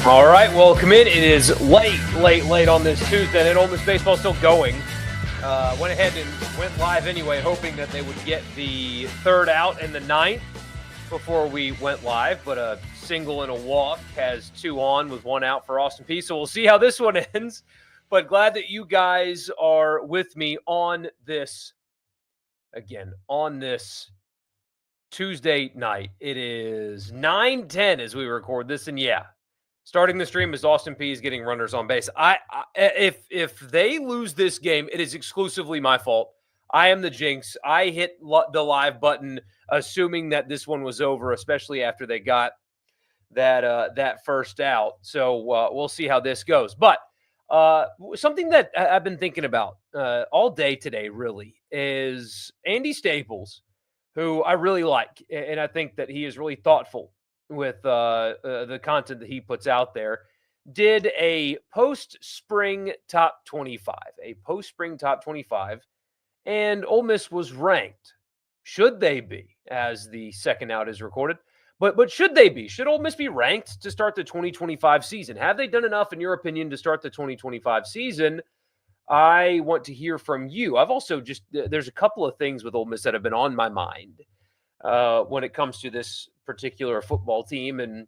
All right, welcome in. It is late on this Tuesday, and Ole Miss baseball still going. Went ahead and went live anyway, hoping that they would get the third out in the ninth before we went live. But a single and a walk has two on with one out for Austin Peay. So we'll see how this one ends. But glad that you guys are with me on this Tuesday night. It is 9:10 as we record this, and starting the stream is Austin Peay is getting runners on base. If they lose this game, it is exclusively my fault. I am the jinx. I hit the live button assuming that this one was over, especially after they got that first out. So we'll see how this goes. But something that I've been thinking about all day today really is Andy Staples, who I really like, and I think that he is really thoughtful with the content that he puts out there, did a post-spring top 25, and Ole Miss was ranked. Should they be, as the second out is recorded? But should they be? Should Ole Miss be ranked to start the 2025 season? Have they done enough, in your opinion, to start the 2025 season? I want to hear from you. I've also there's a couple of things with Ole Miss that have been on my mind when it comes to this particular football team and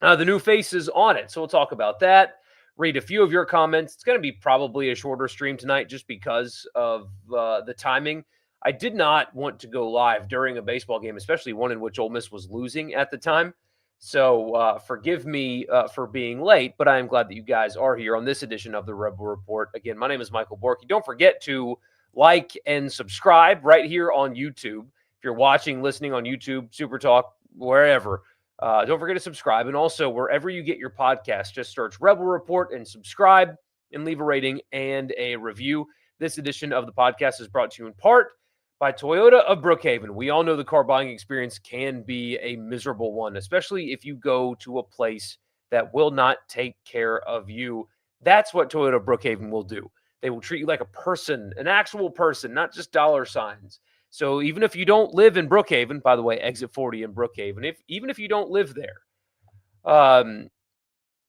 the new faces on it. So we'll talk about that, read a few of your comments. It's going to be probably a shorter stream tonight just because of the timing. I did not want to go live during a baseball game, especially one in which Ole Miss was losing at the time. So forgive me for being late, but I am glad that you guys are here on this edition of the Rebel Report. Again, my name is Michael Borky. Don't forget to like and subscribe right here on YouTube. If you're watching, listening on YouTube, Super Talk, wherever, don't forget to subscribe. And also, wherever you get your podcast, just search Rebel Report and subscribe and leave a rating and a review. This edition of the podcast is brought to you in part by Toyota of Brookhaven. We all know the car buying experience can be a miserable one, especially if you go to a place that will not take care of you. That's what Toyota of Brookhaven will do. They will treat you like a person, an actual person, not just dollar signs. So even if you don't live in Brookhaven, by the way, exit 40 in Brookhaven, even if you don't live there,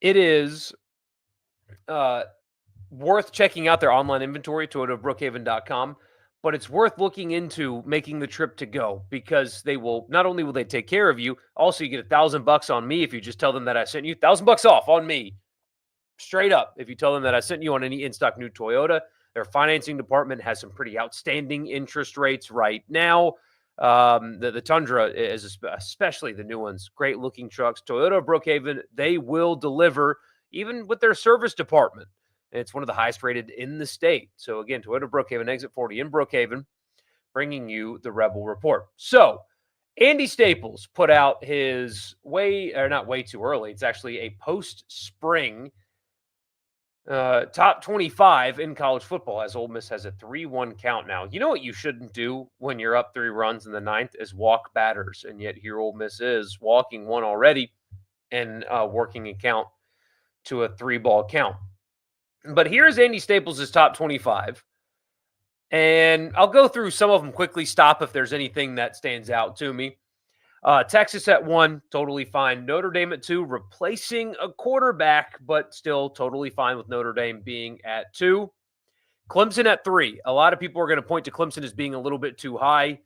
it is worth checking out their online inventory, toyotaofbrookhaven.com. But it's worth looking into making the trip to go, because they will, not only will they take care of you, also you get $1,000 on me if you just tell them that I sent you. $1,000 off on me, straight up, if you tell them that I sent you on any in-stock new Toyota. Their financing department has some pretty outstanding interest rates right now. The Tundra is, especially the new ones, great looking trucks. Toyota of Brookhaven, they will deliver, even with their service department. It's one of the highest rated in the state. So again, Toyota of Brookhaven, exit 40 in Brookhaven, bringing you the Rebel Report. So Andy Staples put out his not way too early. It's actually a post-spring top 25 in college football, as Ole Miss has a 3-1 count now. You know what you shouldn't do when you're up 3 runs in the ninth is walk batters. And yet here Ole Miss is walking one already and working a count to a 3-ball count. But here's Andy Staples' top 25. And I'll go through some of them quickly, stop if there's anything that stands out to me. Texas at 1, totally fine. Notre Dame at 2, replacing a quarterback, but still totally fine with Notre Dame being at 2. Clemson at 3. A lot of people are going to point to Clemson as being a little bit too high.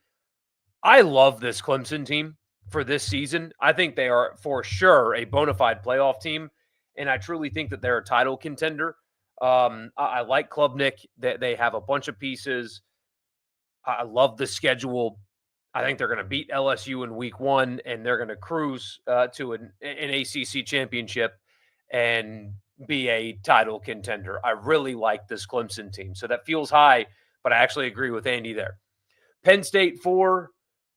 I love this Clemson team for this season. I think they are for sure a bona fide playoff team, and I truly think that they're a title contender. I like Klubnik. They have a bunch of pieces. I love the schedule. I think they're going to beat LSU in week 1, and they're going to cruise to an ACC championship and be a title contender. I really like this Clemson team. So that feels high, but I actually agree with Andy there. Penn State 4.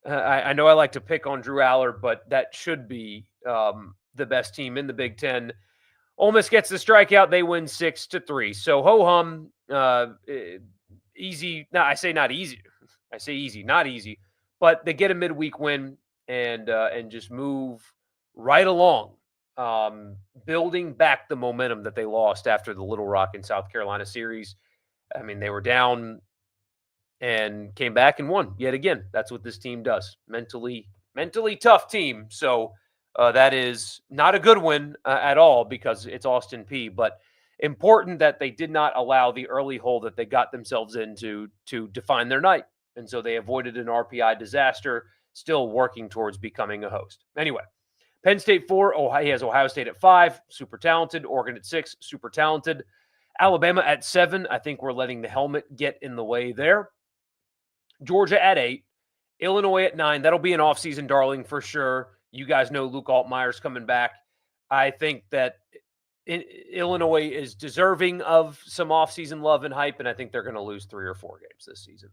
I know I like to pick on Drew Aller, but that should be the best team in the Big Ten. Ole Miss gets the strikeout. They win 6-3. So ho-hum, easy. No, I say not easy. I say easy, not easy. But they get a midweek win and just move right along, building back the momentum that they lost after the Little Rock and South Carolina series. I mean, they were down and came back and won yet again. That's what this team does. Mentally tough team. So That is not a good win at all because it's Austin P. But important that they did not allow the early hole that they got themselves into to define their night. And so they avoided an RPI disaster, still working towards becoming a host. Anyway, Penn State 4, Ohio, he has Ohio State at 5, super talented. Oregon at 6, super talented. Alabama at 7, I think we're letting the helmet get in the way there. Georgia at 8, Illinois at 9. That'll be an offseason darling for sure. You guys know Luke Altmaier's coming back. I think that Illinois is deserving of some offseason love and hype, and I think they're going to lose 3 or 4 games this season.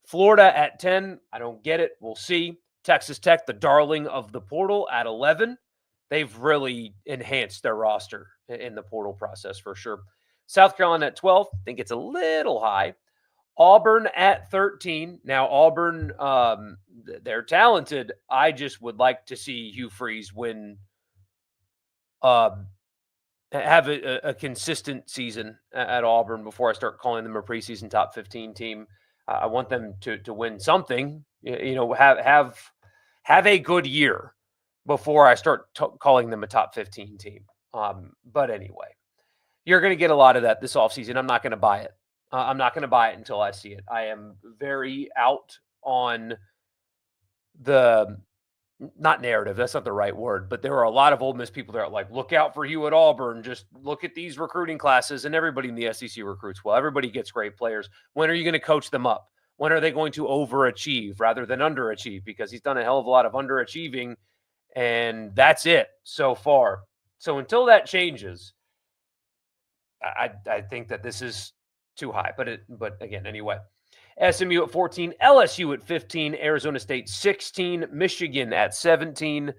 Florida at 10. I don't get it. We'll see. Texas Tech, the darling of the portal, at 11. They've really enhanced their roster in the portal process for sure. South Carolina at 12. I think it's a little high. Auburn at 13. Now, Auburn, they're talented. I just would like to see Hugh Freeze win, have a consistent season at Auburn before I start calling them a preseason top 15 team. I want them to win something, have a good year before I start calling them a top 15 team. But anyway, you're going to get a lot of that this offseason. I'm not going to buy it. I'm not going to buy it until I see it. I am very out on the not narrative. That's not the right word, but there are a lot of Ole Miss people that are like, look out for you at Auburn. Just look at these recruiting classes, and everybody in the SEC recruits well. Everybody gets great players. When are you going to coach them up? When are they going to overachieve rather than underachieve? Because he's done a hell of a lot of underachieving, and that's it so far. So until that changes, I think that this is too high. But again, anyway. SMU at 14, LSU at 15, Arizona State 16, Michigan at 17,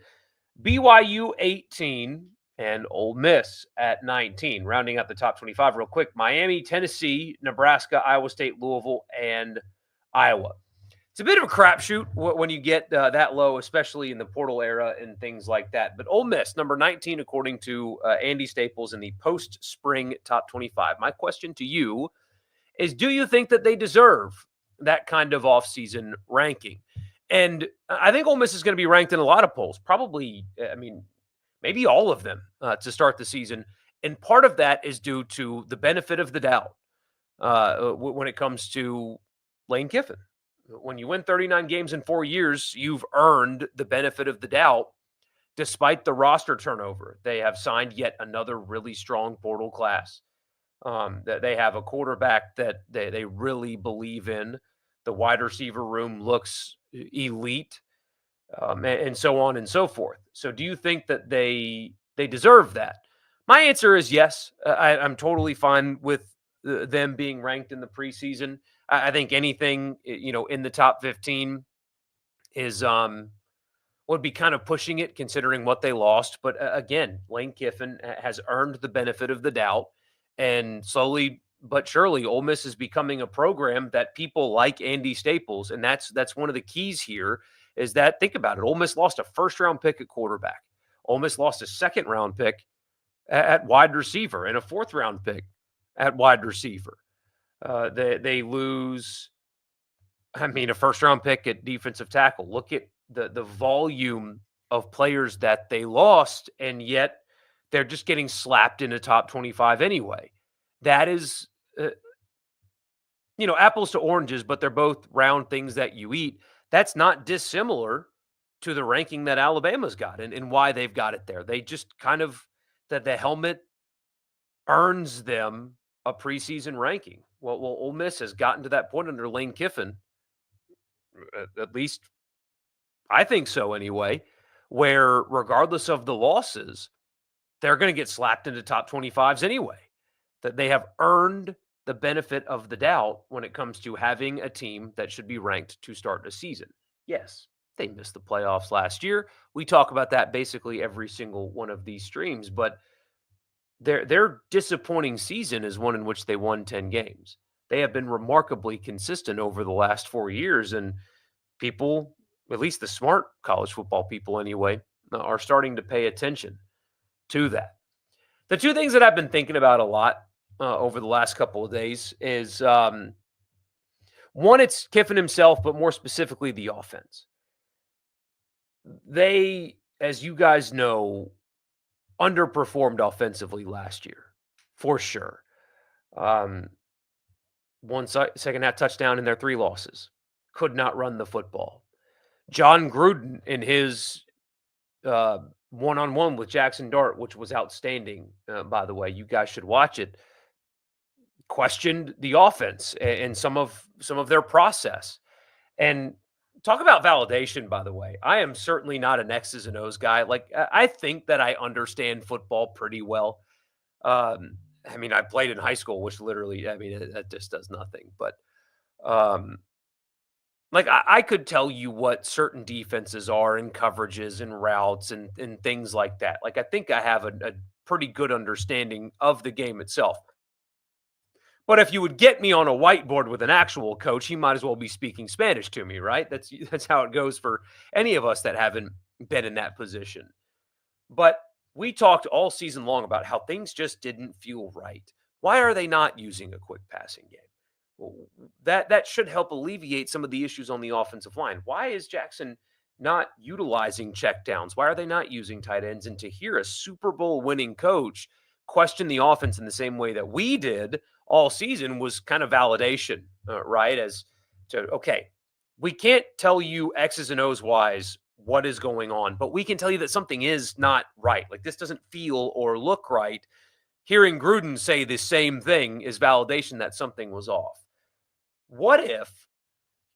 BYU 18, and Ole Miss at 19. Rounding out the top 25 real quick, Miami, Tennessee, Nebraska, Iowa State, Louisville, and Iowa. It's a bit of a crapshoot when you get that low, especially in the portal era and things like that. But Ole Miss, number 19, according to Andy Staples in the post-spring top 25. My question to you is, do you think that they deserve that kind of offseason ranking? And I think Ole Miss is going to be ranked in a lot of polls, probably, maybe all of them to start the season. And part of that is due to the benefit of the doubt when it comes to Lane Kiffin. When you win 39 games in 4 years, you've earned the benefit of the doubt despite the roster turnover. They have signed yet another really strong portal class. That they have a quarterback that they really believe in. The wide receiver room looks elite, and so on and so forth. So do you think that they deserve that? My answer is yes. I'm totally fine with them being ranked in the preseason. I think anything, in the top 15 is would be kind of pushing it considering what they lost. But again, Lane Kiffin has earned the benefit of the doubt. And slowly but surely, Ole Miss is becoming a program that people like Andy Staples. And that's one of the keys here is that, think about it, Ole Miss lost a first-round pick at quarterback. Ole Miss lost a second-round pick at wide receiver and a fourth-round pick at wide receiver. They lose, a first-round pick at defensive tackle. Look at the volume of players that they lost, and yet they're just getting slapped in the top 25 anyway. That is, apples to oranges, but they're both round things that you eat. That's not dissimilar to the ranking that Alabama's got and why they've got it there. They just kind of, that the helmet earns them a preseason ranking. Well, Ole Miss has gotten to that point under Lane Kiffin, at least I think so anyway, where regardless of the losses, they're going to get slapped into top 25s anyway. That they have earned the benefit of the doubt when it comes to having a team that should be ranked to start a season. Yes, they missed the playoffs last year. We talk about that basically every single one of these streams, but their disappointing season is one in which they won 10 games. They have been remarkably consistent over the last 4 years, and people, at least the smart college football people anyway, are starting to pay attention to that. The two things that I've been thinking about a lot over the last couple of days is, one, it's Kiffin himself, but more specifically the offense. They as you guys know, underperformed offensively last year, for sure. Um, second half touchdown in their 3 losses. Could not run the football. John Gruden in his uh, one-on-one with Jackson Dart, which was outstanding, by the way. You guys should watch it. Questioned the offense and some of their process. And talk about validation, by the way. I am certainly not an X's and O's guy. Like I think that I understand football pretty well. I mean, I played in high school, which literally, I mean, that just does nothing. But um, like I could tell you what certain defenses are and coverages and routes and things like that. Like I think I have a pretty good understanding of the game itself. But if you would get me on a whiteboard with an actual coach, he might as well be speaking Spanish to me, right? That's how it goes for any of us that haven't been in that position. But we talked all season long about how things just didn't feel right. Why are they not using a quick passing game? Well, that should help alleviate some of the issues on the offensive line. Why is Jackson not utilizing checkdowns? Why are they not using tight ends? And to hear a Super Bowl winning coach question the offense in the same way that we did all season was kind of validation, right? As to, okay, we can't tell you X's and O's wise what is going on, but we can tell you that something is not right. Like this doesn't feel or look right. Hearing Gruden say the same thing is validation that something was off. What if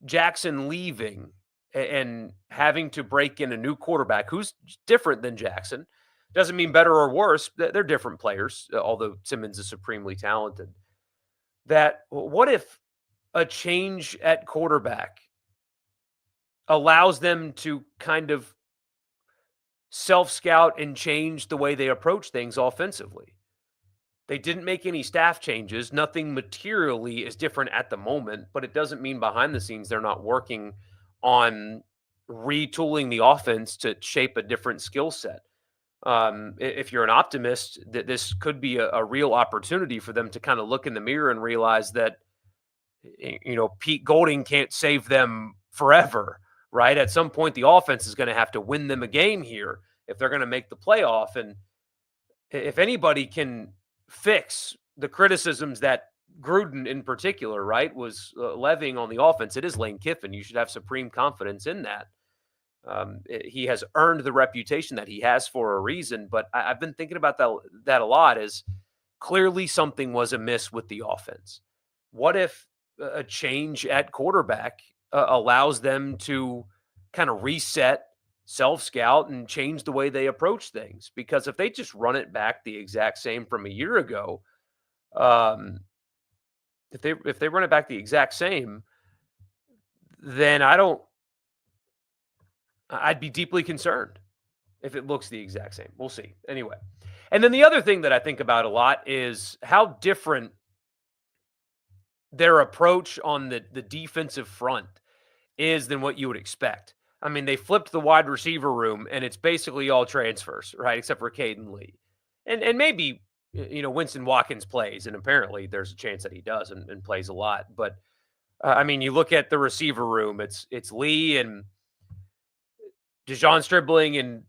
Jackson leaving and having to break in a new quarterback who's different than Jackson doesn't mean better or worse. They're different players, although Simmons is supremely talented. That what if a change at quarterback allows them to kind of self scout and change the way they approach things offensively? They didn't make any staff changes. Nothing materially is different at the moment, but it doesn't mean behind the scenes they're not working on retooling the offense to shape a different skill set. If you're an optimist, that this could be a real opportunity for them to kind of look in the mirror and realize that Pete Golding can't save them forever, right? At some point, the offense is going to have to win them a game here if they're going to make the playoff. And if anybody can fix the criticisms that Gruden in particular, right, was levying on the offense, it is Lane Kiffin. You should have supreme confidence in that. He has earned the reputation that he has for a reason, but I've been thinking about that a lot. Is clearly something was amiss with the offense. What if a change at quarterback allows them to kind of reset, self scout, and change the way they approach things? Because if they just run it back the exact same from a year ago, um, if they run it back the exact same, then I'd be deeply concerned if it looks the exact same. We'll see. Anyway. And then the other thing that I think about a lot is how different their approach on the defensive front is than what you would expect. I mean, they flipped the wide receiver room and it's basically all transfers, right? Except for Caden Lee. And maybe, Winston Watkins plays, and apparently there's a chance that he does and plays a lot. But I mean, you look at the receiver room, it's Lee and DeJon Stribling and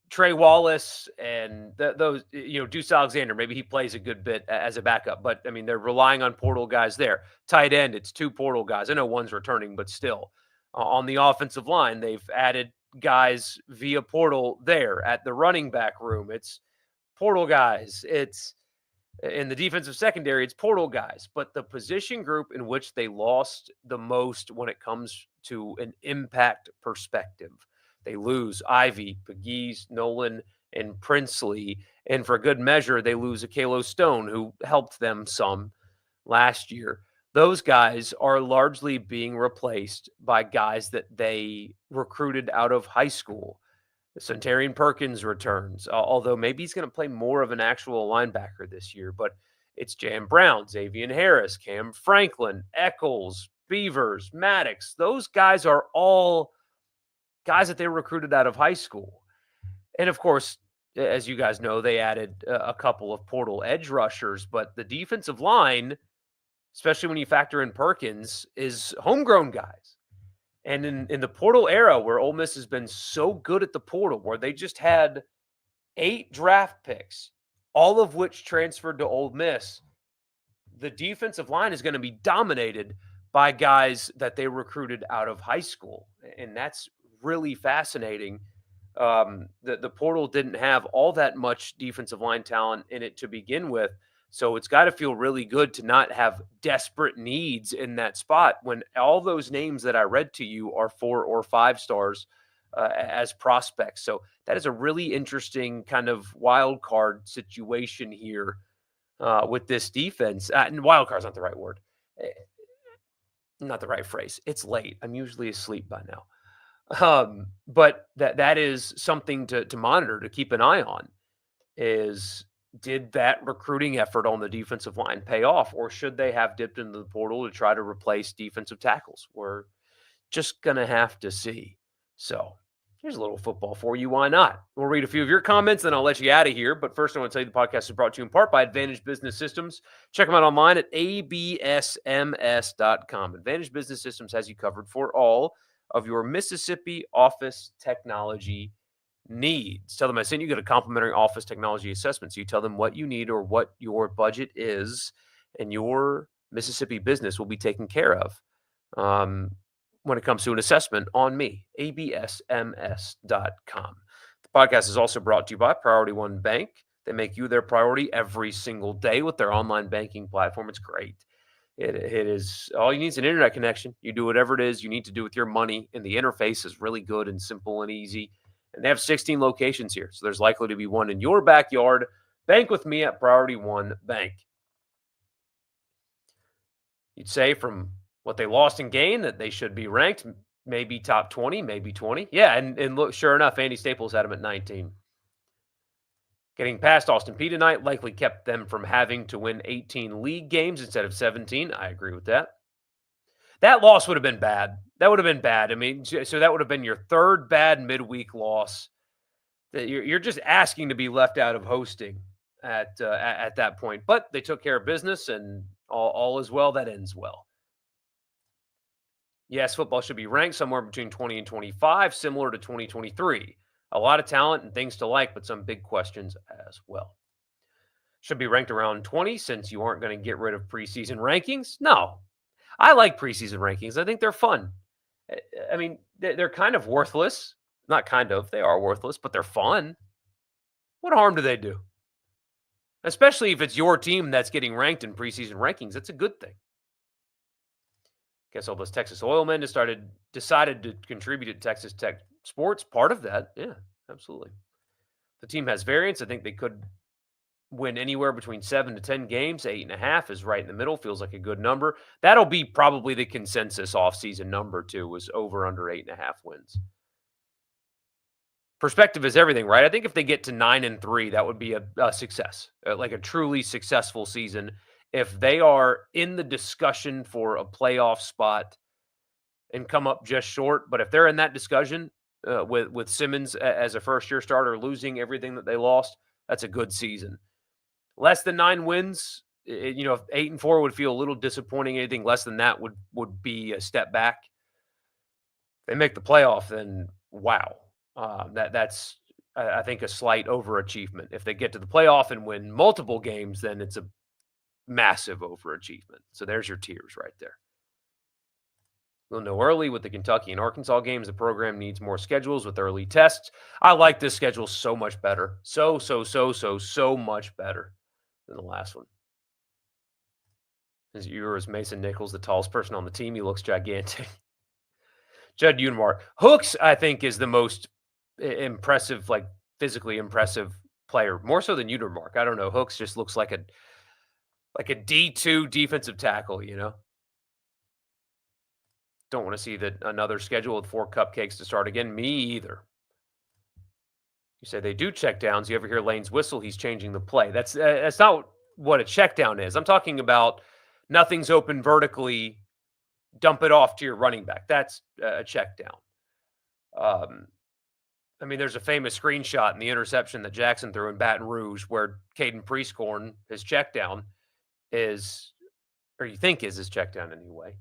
Trey Wallace and those, Deuce Alexander, maybe he plays a good bit as a backup, but I mean, they're relying on portal guys there. Tight end, it's 2 portal guys. I know one's returning, but still. On the offensive line, they've added guys via portal there. At the running back room, it's portal guys. It's in the defensive secondary, it's portal guys. But the position group in which they lost the most when it comes to an impact perspective, they lose Ivy, Pegues, Nolan, and Princely. And for good measure, they lose Akelo Stone, who helped them some last year. Those guys are largely being replaced by guys that they recruited out of high school. Centarian Perkins returns, although maybe he's going to play more of an actual linebacker this year. But it's Jam Brown, Xavier Harris, Cam Franklin, Eccles, Beavers, Maddox. Those guys are all guys that they recruited out of high school. And of course, as you guys know, they added a couple of portal edge rushers, but the defensive line, especially when you factor in Perkins, is homegrown guys. And in the portal era where Ole Miss has been so good at the portal, where they just had 8 draft picks, all of which transferred to Ole Miss, the defensive line is going to be dominated by guys that they recruited out of high school. And that's really fascinating. The portal didn't have all that much defensive line talent in it to begin with. So it's got to feel really good to not have desperate needs in that spot when all those names that I read to you are 4 or 5 stars as prospects. So that is a really interesting kind of wild card situation here with this defense. And wild card's not the right word, eh, not the right phrase. It's late. I'm usually asleep by now. But that is something to monitor, to keep an eye on. Is did that recruiting effort on the defensive line pay off, or should they have dipped into the portal to try to replace defensive tackles? We're just gonna have to see. So here's a little football for you. Why not? We'll read a few of your comments, then I'll let you out of here. But first, I want to tell you the podcast is brought to you in part by Advantage Business Systems. Check them out online at absms.com. Advantage Business Systems has you covered for all of your Mississippi office technology needs. Tell them I sent you. Get a complimentary office technology assessment. So you tell them what you need or what your budget is, and your Mississippi business will be taken care of. When it comes to an assessment on me, absms.com. The podcast is also brought to you by Priority One Bank. They make you their priority every single day with their online banking platform. It's great. It is all you need is an internet connection. You do whatever it is you need to do with your money, and the interface is really good and simple and easy. And they have 16 locations here, so there's likely to be one in your backyard. Bank with me at Priority One Bank. You'd say from what they lost and gained that they should be ranked, maybe top 20, maybe 20. Yeah, and look, sure enough, Andy Staples had them at 19. Getting past Austin Peay tonight likely kept them from having to win 18 league games instead of 17. I agree with that. That loss would have been bad. That would have been bad. I mean, so that would have been your third bad midweek loss. You're just asking to be left out of hosting at that point. But they took care of business, and all is well that ends well. Yes, football should be ranked somewhere between 20 and 25, similar to 2023. A lot of talent and things to like, but some big questions as well. Should be ranked around 20 since you aren't going to get rid of preseason rankings. No, I like preseason rankings. I think they're fun. I mean, they're kind of worthless. Not kind of, they are worthless, but they're fun. What harm do they do? Especially if it's your team that's getting ranked in preseason rankings. That's a good thing. Guess all those Texas oil men decided to contribute to Texas Tech sports. Part of that, yeah, absolutely. The team has variance. I think they could win anywhere between 7 to 10 games. 8.5 is right in the middle. Feels like a good number. That'll be probably the consensus offseason number too. Was over under 8.5 wins. Perspective is everything, right? I think if they get to 9-3, that would be a success, like a truly successful season. If they are in the discussion for a playoff spot and come up just short, but if they're in that discussion with Simmons as a first-year starter losing everything that they lost, that's a good season. Less than 9 wins, if 8-4 would feel a little disappointing. Anything less than that would be a step back. If they make the playoff, then wow. That's I think a slight overachievement. If they get to the playoff and win multiple games, then it's a massive overachievement. So there's your tiers right there. We'll know early with the Kentucky and Arkansas games. The program needs more schedules with early tests. I like this schedule so much better. So much better than the last one. As yours, Mason Nichols, the tallest person on the team. He looks gigantic. Judd Unimar. Hooks, I think, is the most impressive, like physically impressive player, more so than Unimar. I don't know. Hooks just looks like a D2 defensive tackle, Don't want to see another schedule with 4 cupcakes to start again. Me either. You say they do check downs. You ever hear Lane's whistle? He's changing the play. That's not what a check down is. I'm talking about nothing's open vertically. Dump it off to your running back. That's a check down. There's a famous screenshot in the interception that Jackson threw in Baton Rouge where Caden Prieskorn, his check down is, or you think is his check down anyway,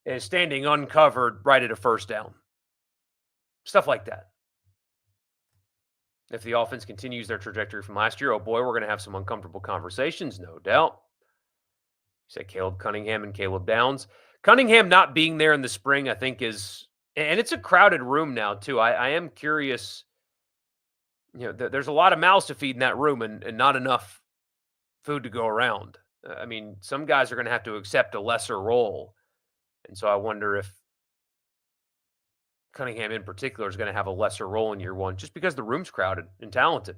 is standing uncovered right at a first down. Stuff like that. If the offense continues their trajectory from last year, oh boy, we're going to have some uncomfortable conversations, no doubt. You said Caleb Cunningham and Caleb Downs. Cunningham not being there in the spring, I think, is, and it's a crowded room now, too. I am curious. There's a lot of mouths to feed in that room and not enough food to go around. I mean, some guys are going to have to accept a lesser role. And so I wonder if Cunningham in particular is going to have a lesser role in year one just because the room's crowded and talented.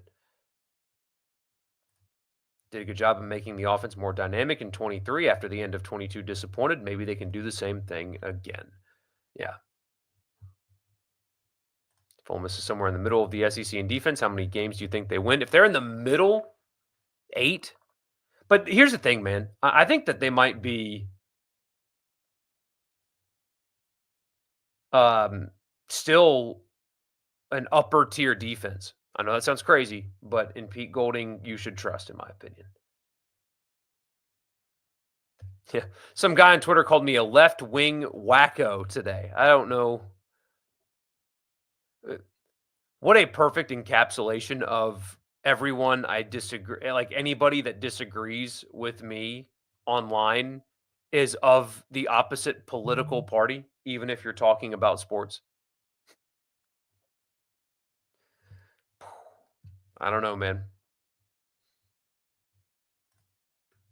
Did a good job of making the offense more dynamic in 23 after the end of 22 disappointed. Maybe they can do the same thing again. Yeah. If Ole Miss is somewhere in the middle of the SEC in defense, how many games do you think they win? If they're in the middle, 8. But here's the thing, man. I think that they might be still an upper tier defense. I know that sounds crazy, but in Pete Golding, you should trust, in my opinion. Yeah. Some guy on Twitter called me a left wing wacko today. I don't know. What a perfect encapsulation of everyone I disagree. Like anybody that disagrees with me online is of the opposite political party, even if you're talking about sports. I don't know, man.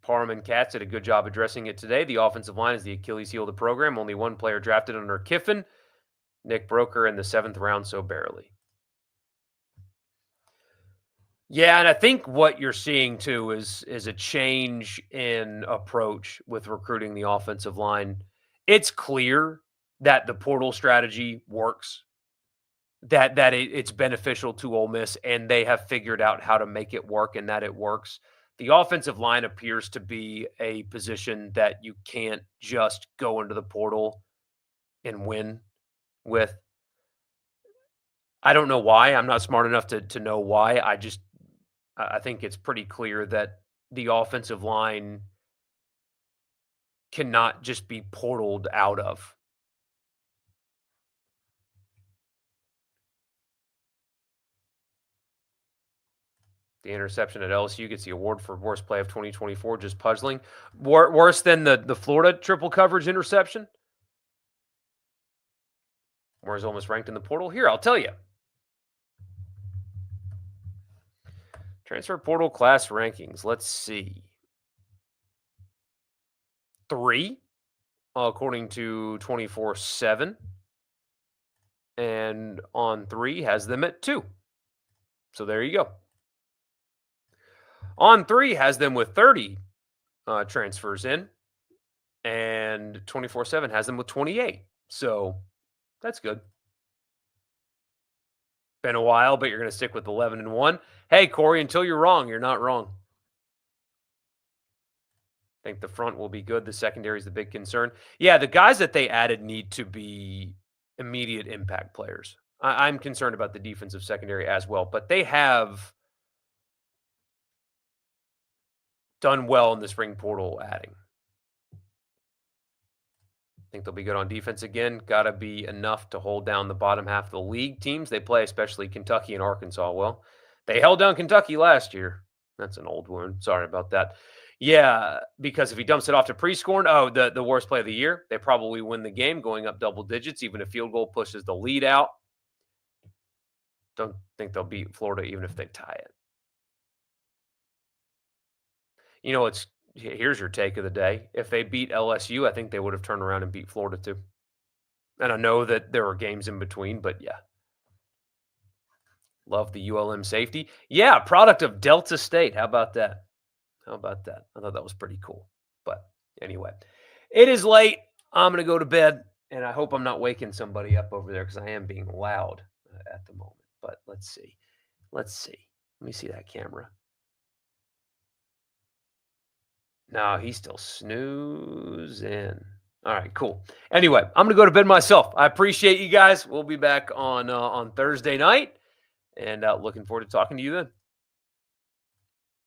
Parham and Katz did a good job addressing it today. The offensive line is the Achilles heel of the program. Only one player drafted under Kiffin, Nick Broker, in the 7th round, so barely. Yeah, and I think what you're seeing too is a change in approach with recruiting the offensive line. It's clear that the portal strategy works, that it's beneficial to Ole Miss, and they have figured out how to make it work and that it works. The offensive line appears to be a position that you can't just go into the portal and win with. I don't know why. I'm not smart enough to know why. I think it's pretty clear that the offensive line cannot just be portaled out of. The interception at LSU gets the award for worst play of 2024. Just puzzling. Worse than the Florida triple coverage interception? Where's Ole Miss ranked in the portal? Here, I'll tell you. Transfer portal class rankings. Let's see. 3, according to 24/7. And on 3 has them at 2. So there you go. On 3 has them with 30 transfers in. And 24/7 has them with 28. So that's good. Been a while, but you're going to stick with 11-1. Hey, Corey, until you're wrong, you're not wrong. I think the front will be good. The secondary is the big concern. Yeah, the guys that they added need to be immediate impact players. I'm concerned about the defensive secondary as well, but they have done well in the spring portal adding. I think they'll be good on defense again. Got to be enough to hold down the bottom half of the league teams they play, especially Kentucky and Arkansas. Well, they held down Kentucky last year. That's an old wound. Sorry about that. Yeah, because if he dumps it off to Prescorn, the worst play of the year, they probably win the game going up double digits. Even a field goal pushes the lead out. Don't think they'll beat Florida even if they tie it. Here's your take of the day. If they beat LSU, I think they would have turned around and beat Florida too. And I know that there were games in between, but yeah. Love the ULM safety. Yeah, product of Delta State. How about that? I thought that was pretty cool. But anyway, it is late. I'm going to go to bed, and I hope I'm not waking somebody up over there because I am being loud at the moment. But let's see. Let me see that camera. No, he's still snoozing. All right, cool. Anyway, I'm going to go to bed myself. I appreciate you guys. We'll be back on Thursday night, and looking forward to talking to you then.